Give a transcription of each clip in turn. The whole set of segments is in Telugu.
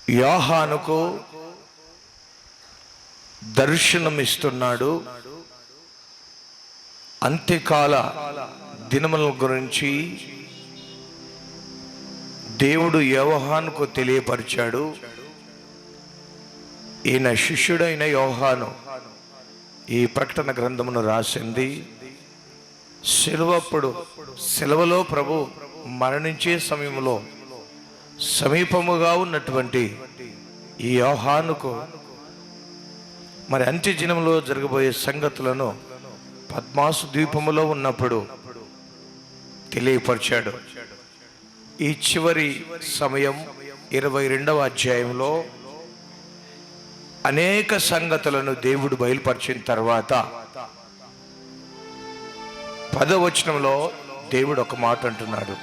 యోహానుకు దర్శనమిస్తున్నాడు. అంత్యకాల దినముల గురించి దేవుడు యోహానుకు తెలియపరిచాడు. ఈయన శిష్యుడైన యోహాను ఈ ప్రకటన గ్రంథమును రాసింది. సెలవులో ప్రభు మరణించే సమయంలో సమీపముగా ఉన్నటువంటి ఈ యోహానుకు మరి అంత్యదినంలో జరగబోయే సంగతులను పద్మాసు ద్వీపములో ఉన్నప్పుడు తెలియపరిచాడు. ఈ చివరి సమయం 22వ అధ్యాయంలో అనేక సంగతులను దేవుడు బయలుపరిచిన తర్వాత 10వ వచనంలో దేవుడు ఒక మాట అంటున్నాడు.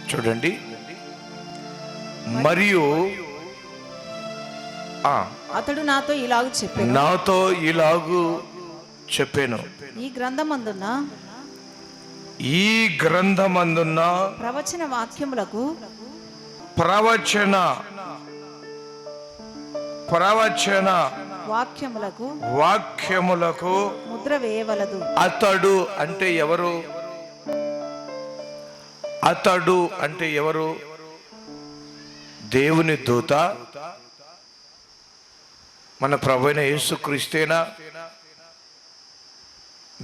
చూడండి. మరియు అతడు నాతో ఇలాగు చెప్పాను, ఈ గ్రంథమందున్న ప్రవచన వాక్యములకు ముద్ర వేయవలదు. అతడు అంటే ఎవరు? దేవుని దూత, మన ప్రభువైన యేసుక్రీస్తేనా?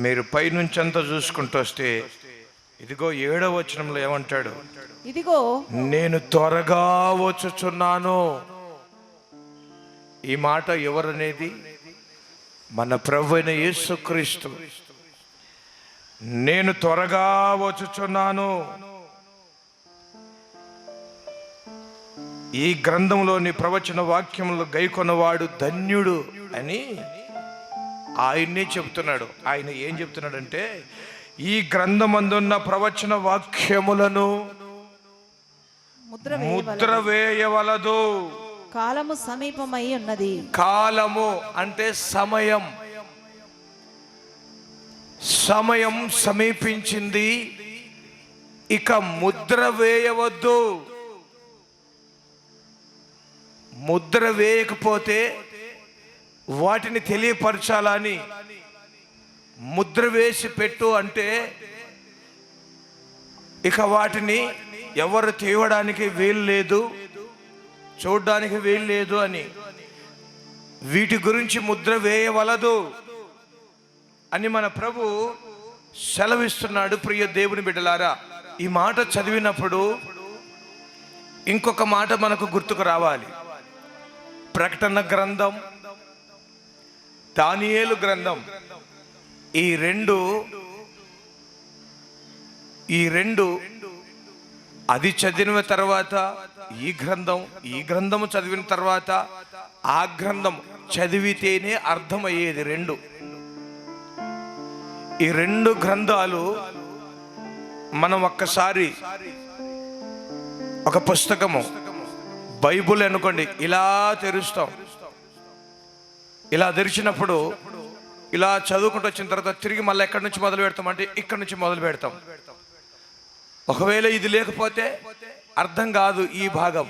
మీరు పైనుంచంతా చూసుకుంటూ వస్తే ఇదిగో 7వ వచనంలో ఏమంటాడు? ఇదిగో నేను త్వరగా వచ్చుచున్నాను. ఈ మాట ఎవరనేది? మన ప్రభువైన యేసుక్రీస్తు. నేను త్వరగా వచ్చుచున్నాను. ఈ గ్రంథంలోని ప్రవచన వాక్యములు గైకొన్నవాడు ధన్యుడు అని ఆయన్నే చెబుతున్నాడు. ఆయన ఏం చెప్తున్నాడంటే, ఈ గ్రంథమందున్న ప్రవచన వాక్యములను ముద్ర వేయవలదు. కాలము సమీపమై ఉన్నది. కాలము అంటే సమయం సమీపించింది. ఇక ముద్ర వేయవద్దు. ముద్ర వేయకపోతే వాటిని తెలియపరచాలని ముద్ర వేసి పెట్టు అంటే ఇక వాటిని ఎవరు తీయడానికి వీలు లేదు, చూడడానికి వీలు లేదు అని, వీటి గురించి ముద్ర వేయవలదు అని మన ప్రభు సెలవిస్తున్నాడు. ప్రియ దేవుని బిడ్డలారా, ఈ మాట చదివినప్పుడు ఇంకొక మాట మనకు గుర్తుకు రావాలి. ప్రకటన గ్రంథం, దానియేలు గ్రంథం, ఈ రెండు అది చదివిన తర్వాత ఈ గ్రంథము చదివిన తర్వాత ఆ గ్రంథం చదివితేనే అర్థమయ్యేది. ఈ రెండు గ్రంథాలు మనం ఒక్కసారి ఒక పుస్తకము బైబుల్ అనుకోండి, ఇలా తెరుస్తాం. ఇలా తెరిచినప్పుడు ఇలా చదువుకుంటూ వచ్చిన తర్వాత తిరిగి మళ్ళీ ఎక్కడి నుంచి మొదలు పెడతాం అంటే ఇక్కడి నుంచి మొదలు పెడతాం. ఒకవేళ ఇది లేకపోతే అర్థం కాదు ఈ భాగం.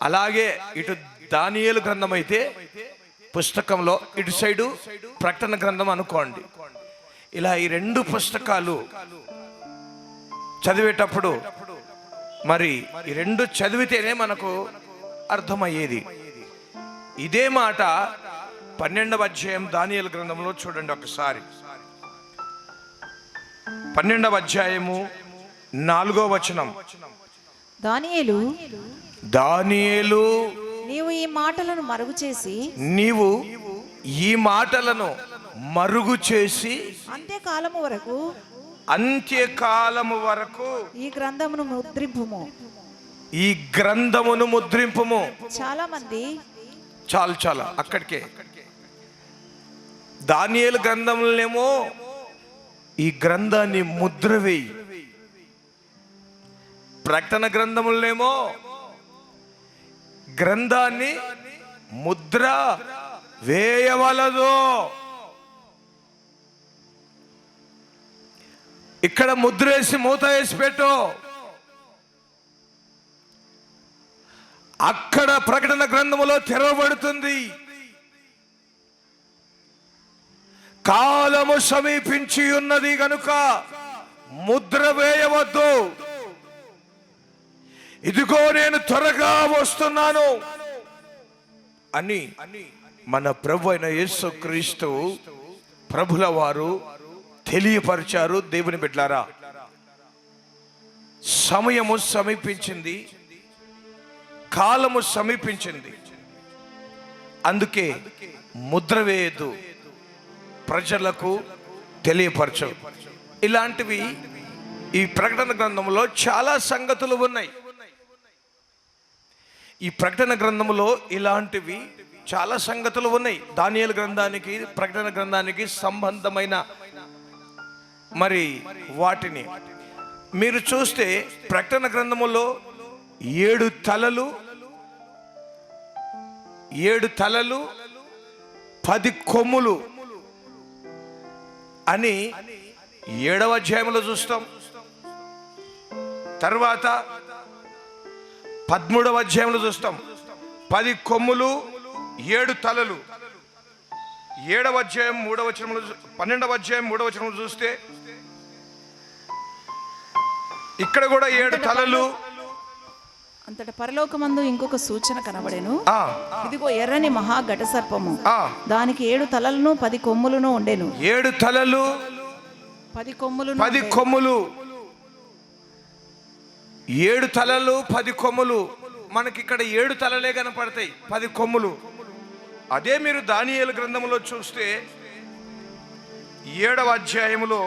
అలాగే ఇటు దానియేలు గ్రంథం అయితే పుస్తకంలో ఇటు సైడు ప్రకటన గ్రంథం అనుకోండి. ఇలా ఈ రెండు పుస్తకాలు చదివేటప్పుడు మరి ఈ రెండు చదివితేనే మనకు అర్థమయ్యేది. ఇదే మాట 12వ అధ్యాయం దానియేలు గ్రంథంలో చూడండి ఒకసారి. 12వ అధ్యాయము 4వ వచనం. దానియేలు నీవు ఈ మాటలను మరుగు చేసి అంత్యకాలము వరకు ఈ గ్రంథమును ముద్రింపుము. చాలా మంది చాలా అక్కడికే. దానియేలు గ్రంథంలోనేమో ఈ గ్రంథాన్ని ముద్ర వేయి, ప్రకటన గ్రంథములనేమో గ్రంథాన్ని ముద్ర వేయవలదు. ఇక్కడ ముద్ర వేసి మూత వేసి పెట్టు. అక్కడ ప్రకటన గ్రంథములో తెరవబడుతుంది. కాలము సమీపించి ఉన్నది గనుక ముద్ర వేయవద్దు, ఇదిగో నేను త్వరగా వస్తున్నాను అని మన ప్రభు అయిన యేసుక్రీస్తు ప్రభుల వారు తెలియపరిచారు. దేవుని బిడ్డలారా, సమయము సమీపించింది, కాలము సమీపించింది. అందుకే ముద్ర వేయదు, ప్రజలకు తెలియపరచు. ఇలాంటివి ఈ ప్రకటన గ్రంథంలో చాలా సంగతులు ఉన్నాయి. ఈ ప్రకటన గ్రంథంలో ఇలాంటివి చాలా సంగతులు ఉన్నాయి. దానియేలు గ్రంథానికి, ప్రకటన గ్రంథానికి సంబంధమైన మరి వాటిని మీరు చూస్తే ప్రకటన గ్రంథములో 7 తలలు 10 కొమ్ములు అని 7వ అధ్యాయంలో చూస్తాం. తర్వాత 13వ అధ్యాయంలో చూస్తాం 10 కొమ్ములు 7 తలలు. 7వ అధ్యాయం 3వ వచనంలో, 12వ అధ్యాయం 3వ వచనంలో చూస్తే ఇక్కడ కూడా 7 తలలు. అంతట పరలోకమందు ఇంకొక సూచన కనబడెను. ఇదిగో ఎర్రని మహా ఘట సర్పము, దానికి 7 తలలను 10 కొమ్ములను ఉండెను. 7 తలలు 10 కొమ్ములను 10 కొమ్ములు. 7 తలలు 10 కొమ్ములు. మనకి ఇక్కడ 7 తలలే కనపడతాయి, 10 కొమ్ములు. అదే మీరు దానియేలు గ్రంథంలో చూస్తే 7వ అధ్యాయములో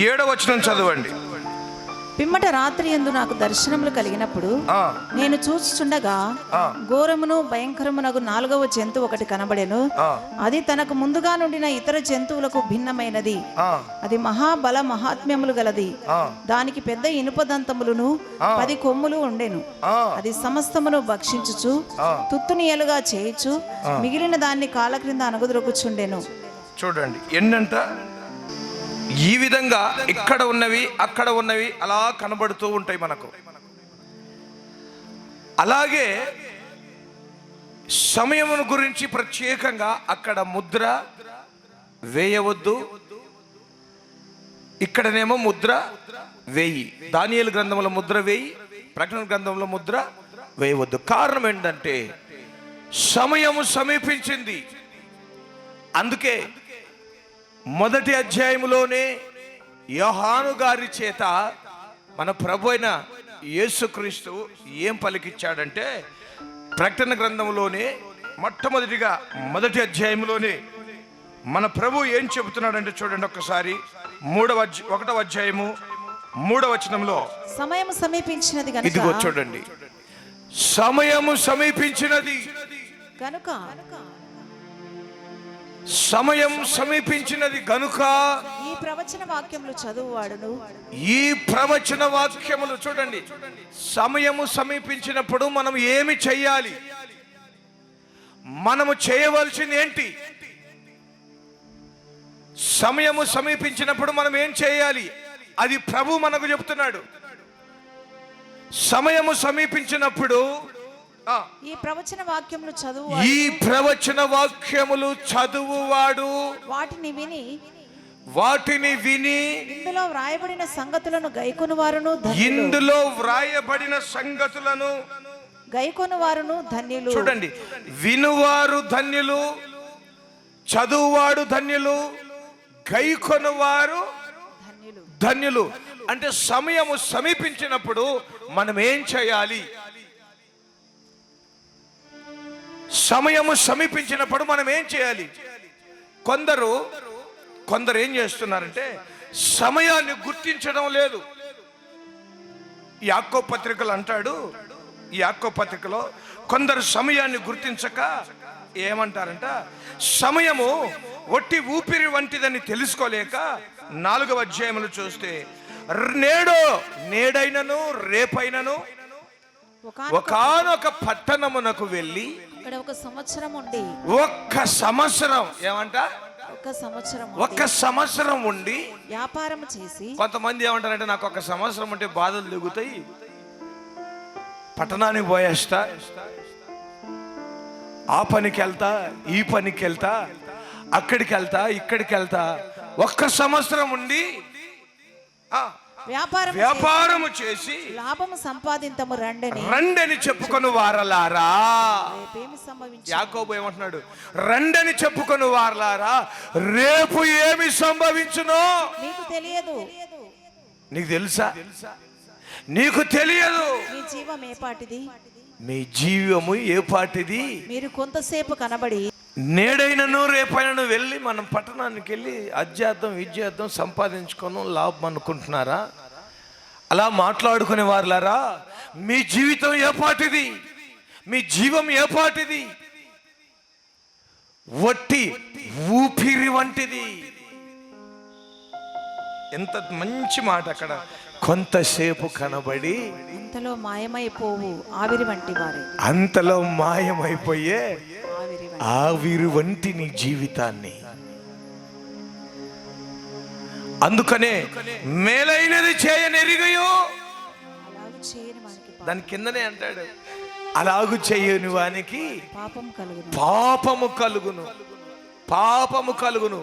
7వ వచనం చదవండి. పిమ్మట రాత్రి యందు నాకు దర్శనములు కలిగినప్పుడు నేను చూచుచుండగా ఘోరమును భయంకరమునగు 4వ జంతువు ఒకటి కనబడెను. అది తనకు ముందుగా నుండిన ఇతర జంతువులకు భిన్నమైనది. అది మహాబల మహాత్మ్యములు గలది. దానికి పెద్ద ఇనుప దంతములను 10 కొమ్ములు ఉండెను. అది సమస్తమును భక్షించుచు తుత్తునియలుగా చేయుచు మిగిలిన దాన్ని కాళ్ళ క్రింద అణగద్రొక్కుచుండెను. చూడండి ఎన్నంట. ఈ విధంగా ఇక్కడ ఉన్నవి అక్కడ ఉన్నవి అలా కనబడుతూ ఉంటాయి మనకు. అలాగే సమయమును గురించి ప్రత్యేకంగా అక్కడ ముద్ర వేయవద్దు, ఇక్కడనేమో ముద్ర వేయి. దానియేలు గ్రంథంలో ముద్ర వేయి, ప్రకటన గ్రంథంలో ముద్ర వేయవద్దు. కారణం ఏంటంటే సమయము సమీపించింది. అందుకే మొదటి అధ్యాయములోనే యోహాను గారి చేత మన ప్రభు అయిన యేసుక్రీస్తు ఏం పలికిచ్చాడంటే, ప్రకటన గ్రంథంలోనే మొట్టమొదటిగా మొదటి అధ్యాయంలోనే మన ప్రభు ఏం చెబుతున్నాడంటే చూడండి ఒక్కసారి. 1వ అధ్యాయము 3వ వచనంలో సమయము సమీపించినది గనుక, ఇదిగో చూడండి, సమయము సమీపించినది గనుక, సమయం సమీపించినది గనుక ఈ ప్రవచన వాక్యములు చదువువాడును, ఈ ప్రవచన వాక్యములు చూడండి. సమయము సమీపించినప్పుడు మనం ఏమి చెయ్యాలి, మనము చేయవలసింది ఏంటి? సమయము సమీపించినప్పుడు మనం ఏం చేయాలి అది ప్రభు మనకు చెప్తున్నాడు. సమయము సమీపించినప్పుడు ఈ ప్రవచన వాక్యములు చదువువాడు వాటిని విని ఇందులో వ్రాయబడిన సంగతులను గైకొనువారును ధన్యులు. చూడండి, వినువారు ధన్యులు, చదువువాడు ధన్యులు, గైకొనువారు ధన్యులు. అంటే సమయము సమీపించినప్పుడు మనం ఏం చేయాలి? సమయము సమీపించినప్పుడు మనం ఏం చేయాలి? కొందరు ఏం చేస్తున్నారంటే సమయాన్ని గుర్తించడం లేదు. యాకోబు పత్రికలు అంటాడు, ఈ యాకోబు పత్రికలో కొందరు సమయాన్ని గుర్తించక ఏమంటారంట, సమయము ఒట్టి ఊపిరి వంటిదని తెలుసుకోలేక 4వ అధ్యాయములు చూస్తే నేడైనను రేపైనను ఒకానొక పట్టణమునకు వెళ్ళి ఒక సంవత్సరం ఉండి, ఒక్క సంవత్సరం ఏమంట, ఒక్క సంవత్సరం ఉండి వ్యాపారం చేసి. కొంతమంది ఏమంటారంటే నాకు ఒక సంవత్సరం ఉంటే బాధలు దిగుతాయి, పట్టణానికి పోయేస్తా, ఆ పనికి వెళ్తా, ఈ పనికి వెళ్తా, అక్కడికి వెళ్తా, ఇక్కడికి వెళ్తా, 1 సంవత్సరం ఉండి వ్యాపారము చేసి లాభము సంపాదించము రండని చెప్పుకొని వారలారా. రేపేమి సంభవించు యాకోబు ఏమంటున్నాడు? రండని చెప్పుకొని వారలారా, రేపు ఏమి సంభవించునో నీకు తెలియదు. నీకు తెలుసా? నీకు తెలియదు. మీ జీవం ఏ పాటిది? మీ జీవము ఏ పాటిది? మీరు కొంతసేపు కనబడి నేడైనను రేపైనను వెళ్ళి మనం పట్టణానికి వెళ్ళి అధ్యాత్మం విద్యార్థం సంపాదించుకోను లాభం అనుకుంటున్నారా? అలా మాట్లాడుకునే వారులారా, మీ జీవితం ఏ పాటిది? మీ జీవం ఏ పాటిది? వట్టి ఊపిరి వంటిది. ఎంత మంచి మాట అక్కడ. కొంతసేపు కనబడి అంతలో మాయమైపోవు ఆవిరి వంటి వారే. అంతలో మాయమైపోయే ఆవిరి వంటి. ఆవిరి వంటి నీ జీవితాన్ని. అందుకనే మేలైనది చేయనెరిగయో, అలాగు చేయని వానికి దాని కిందనే అంటాడు, అలాగు చేయని వానికి పాపం కలుగును. పాపము కలుగును. పాపము కలుగును.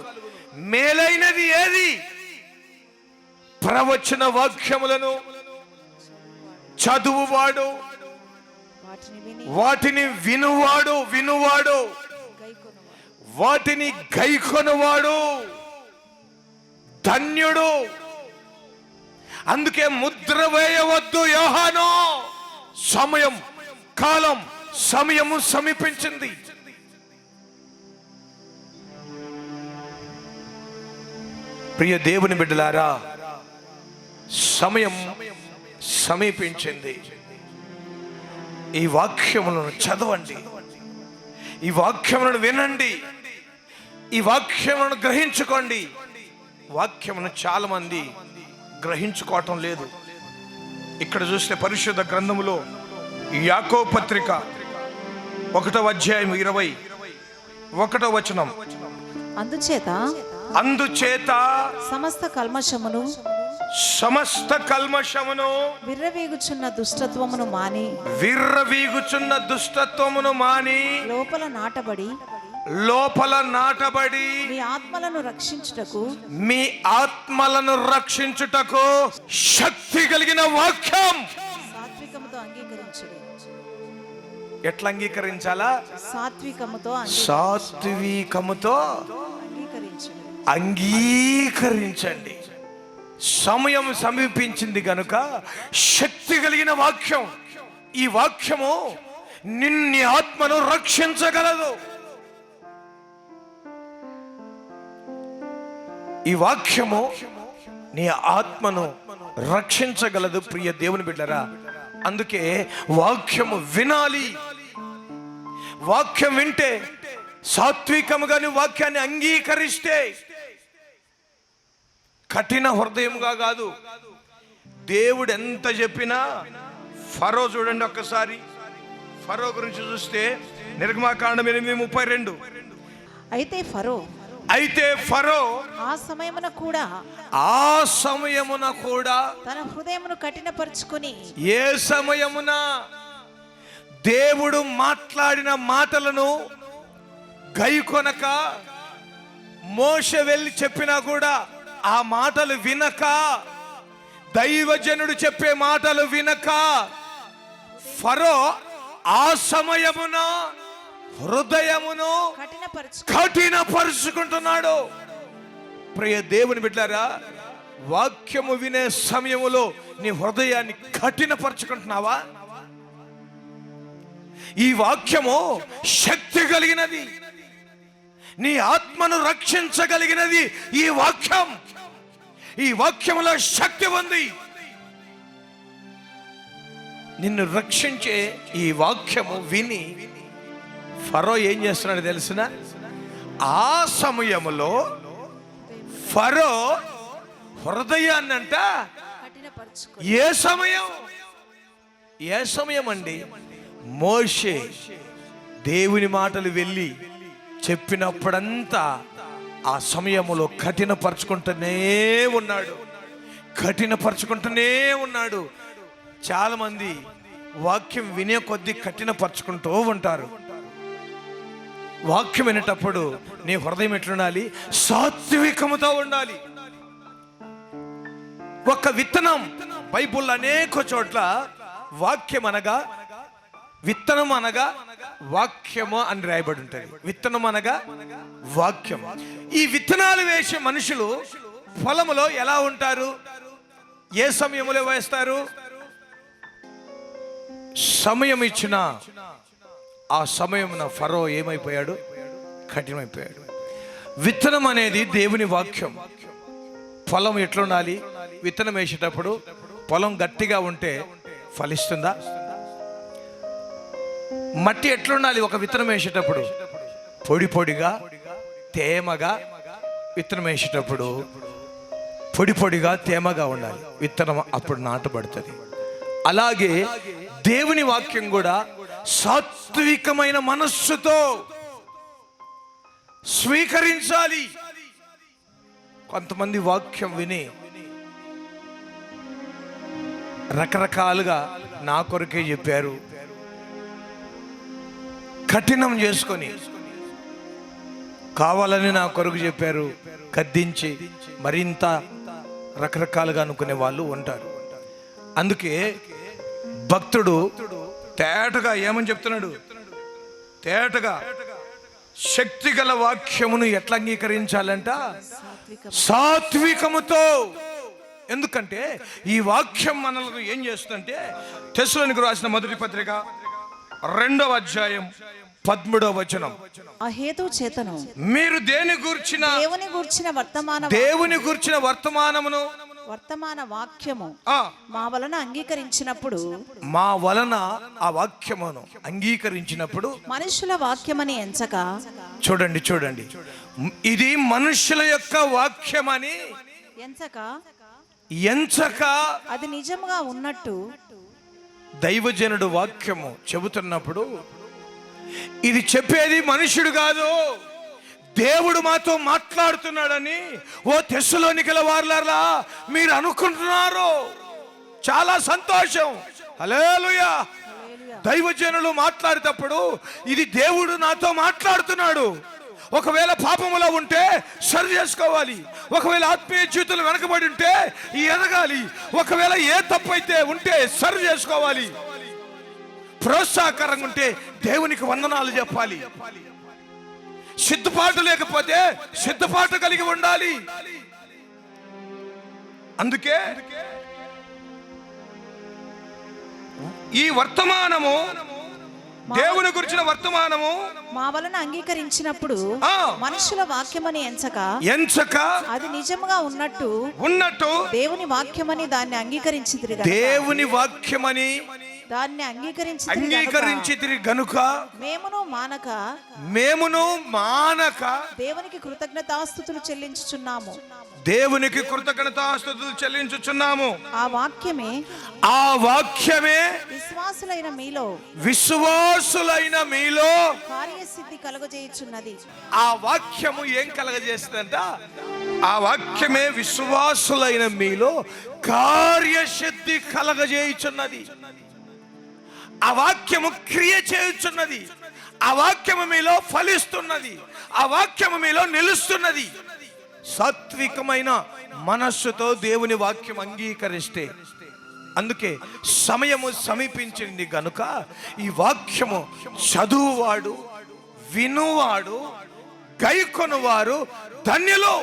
మేలైనది ఏది? ప్రవచన వాక్యములను చదువువాడు, వాటిని విని వాటిని వినువాడు, గైకొనువాడు. వాటిని గైకొనువాడు ధన్యుడు. అందుకే ముద్ర వేయవద్దు యోహాను, సమయము సమీపించింది. ప్రియ దేవుని బిడ్డలారా, సమయం సమీపించింది. ఈ వాక్యములను చదవండి, ఈ వాక్యములను వినండి, ఈ వాక్యములను గ్రహించుకోండి. వాక్యమును చాలా మంది గ్రహించుకోవటం లేదు. ఇక్కడ చూస్తే పరిశుద్ధ గ్రంథములో యాకోబు పత్రిక 1వ అధ్యాయం 21వ వచనం, అందుచేత సమస్త కల్మషమును విర్రవీగుచున్న దుష్టత్వమును మాని లోపల నాటబడి మీ ఆత్మలను రక్షించుటకు శక్తి కలిగిన వాక్యం సాత్వికముతో అంగీకరించుడి. ఎట్లా అంగీకరించాలా? సాత్వికముతో అంగీకరించండి. సమయం సమీపించింది గనుక శక్తి కలిగిన వాక్యం. ఈ వాక్యము నిన్ను ఆత్మను రక్షించగలదు. ఈ వాక్యము నీ ఆత్మను రక్షించగలదు. ప్రియ దేవుని బిడ్డరా, అందుకే వాక్యము వినాలి. వాక్యం వింటే, సాత్వికముగా నీ వాక్యాన్ని అంగీకరిస్తే, కఠిన హృదయముగా కాదు. దేవుడు ఎంత చెప్పినా, ఫరో చూడండి ఒక్కసారి. ఫరో గురించి చూస్తే నిర్గమాకాండం 8:32, అయితే ఫరో ఆ సమయమున కూడా తన హృదయమును కఠినపరుచుకొని, ఏ సమయమున దేవుడు మాట్లాడిన మాటలను గైకొనక, మోషే వెళ్ళి చెప్పినా కూడా ఆ మాటలు వినక, దైవజనుడు చెప్పే మాటలు వినక, ఫరో ఆ సమయమున హృదయమును కఠినపరుచుకుంటున్నాడు. ప్రియ దేవుని బిడ్డలారా, వాక్యము వినే సమయములో నీ హృదయాన్ని కఠినపరుచుకుంటున్నావా? ఈ వాక్యము శక్తి కలిగినది, నీ ఆత్మను రక్షించగలిగినది. ఈ వాక్యములో శక్తి ఉంది. నిన్ను రక్షించే ఈ వాక్యము విని ఫరో ఏం చేస్తున్నాడు తెలిసిన? ఆ సమయములో ఫరో హృదయాన్నంట ఏ సమయం అండి? మోషే దేవుని మాటలు వెళ్ళి చెప్పినప్పుడంతా ఆ సమయములో కఠినపరుచుకుంటూనే ఉన్నాడు. చాలా మంది వాక్యం వినే కొద్దీ కఠినపరుచుకుంటూ ఉంటారు. వాక్యం వినేటప్పుడు నీ హృదయం ఎట్లుండాలి? సాత్వికముతో ఉండాలి. ఒక విత్తనం, బైబుల్ అనేక చోట్ల వాక్యం అనగా, విత్తనం అనగా వాక్యము అని రాయబడి ఉంటుంది. విత్తనం అనగా వాక్యం. ఈ విత్తనాలు వేసే మనుషులు పొలములో ఎలా ఉంటారు? ఏ సమయంలో వేస్తారు? సమయం ఇచ్చిన ఆ సమయమున ఫరో ఏమైపోయాడు? కఠినమైపోయాడు. విత్తనం అనేది దేవుని వాక్యం. పొలం ఎట్లుండాలి? విత్తనం వేసేటప్పుడు పొలం గట్టిగా ఉంటే ఫలిస్తుందా? మట్టి ఎట్లుండాలి? ఒక విత్తనం వేసేటప్పుడు పొడి పొడిగా తేమగా, విత్తనం వేసేటప్పుడు పొడి పొడిగా తేమగా ఉండాలి. విత్తనం అప్పుడు నాటబడుతుంది. అలాగే దేవుని వాక్యం కూడా సాత్వికమైన మనస్సుతో స్వీకరించాలి. కొంతమంది వాక్యం విని రకరకాలుగా నా కొరకే చెప్పారు, కఠినం చేసుకొని కావాలని నా కొరకు చెప్పారు, గద్దించి మరింత రకరకాలుగా అనుకునే వాళ్ళు ఉంటారు. అందుకే భక్తుడు తేటగా ఏమని చెప్తున్నాడు? తేటగా శక్తి గల వాక్యమును ఎట్లా అంగీకరించాలంట? సాత్వికముతో. ఎందుకంటే ఈ వాక్యం మనల్ని ఏం చేస్తుందంటే, తెస్సలోనికీయులకు రాసిన మొదటి పత్రిక 2వ అధ్యాయం 13వ వచనం, ఆ హేతు చేతను మీరు దేవుని గూర్చిన వర్తమానమును వర్తమాన వాక్యము మా వలన అంగీకరించినప్పుడు, మా వలన ఆ వాక్యమును అంగీకరించినప్పుడు, మనుషుల వాక్యమని ఎంచక, చూడండి చూడండి, ఇది మనుషుల యొక్క వాక్యమని ఎంచక అది నిజముగా ఉన్నట్టు దైవజనుడు వాక్యము చెబుతున్నప్పుడు, ఇది చెప్పేది మనుషుడు కాదు, దేవుడు మాతో మాట్లాడుతున్నాడని ఓ తెస్సలోనికీయుల వారలారా మీరు అనుకుంటున్నారు. చాలా సంతోషం. హల్లెలూయా. దైవజనులు మాట్లాడేటప్పుడు ఇది దేవుడు నాతో మాట్లాడుతున్నాడు. ఒకవేళ పాపములో ఉంటే సరి చేసుకోవాలి. ఒకవేళ ఆత్మీయ జీవితంలో వెనకబడి ఉంటే ఎదగాలి. ఒకవేళ ఏ తప్పు అయితే ఉంటే సరి చేసుకోవాలి. ప్రోత్సాహకరంగా ఉంటే దేవునికి వందనాలు చెప్పాలి. సిద్ధపాటు లేకపోతే సిద్ధపాటు కలిగి ఉండాలి. అందుకే ఈ వర్తమానము, దేవుని గురించిన వర్తమానము మా వలన అంగీకరించినప్పుడు, మనుషుల వాక్యమని ఎంచక అది నిజముగా ఉన్నట్టు దేవుని వాక్యమని దాన్ని అంగీకరించితిరి. దేవుని వాక్యమని దాన్ని అంగీకరించితిరి గనుక మేమును మానక దేవునికి కృతజ్ఞతాస్తుతులు చెల్లించుచున్నాము. ఆ వాక్యమే విశ్వాసులైన మీలో కార్యసిద్ధి కలుగజేయుచున్నది. ఆ వాక్యము ఏం కలగజేస్తుందంట? ఆ వాక్యమే విశ్వాసులైన మీలో కార్యసిద్ధి కలగజేయుచున్నది. ఆ వాక్యము క్రియ చేయుచున్నది. ఆ వాక్యము మీలో ఫలిస్తున్నది. ఆ వాక్యము మీలో నిలుస్తున్నది. సాత్వికమైన మనస్సుతో దేవుని వాక్యం అంగీకరిస్తే, అందుకే సమయము సమీపించింది గనుక ఈ వాక్యము చదువువాడు, వినువాడు, గైకొనువారు ధన్యులు.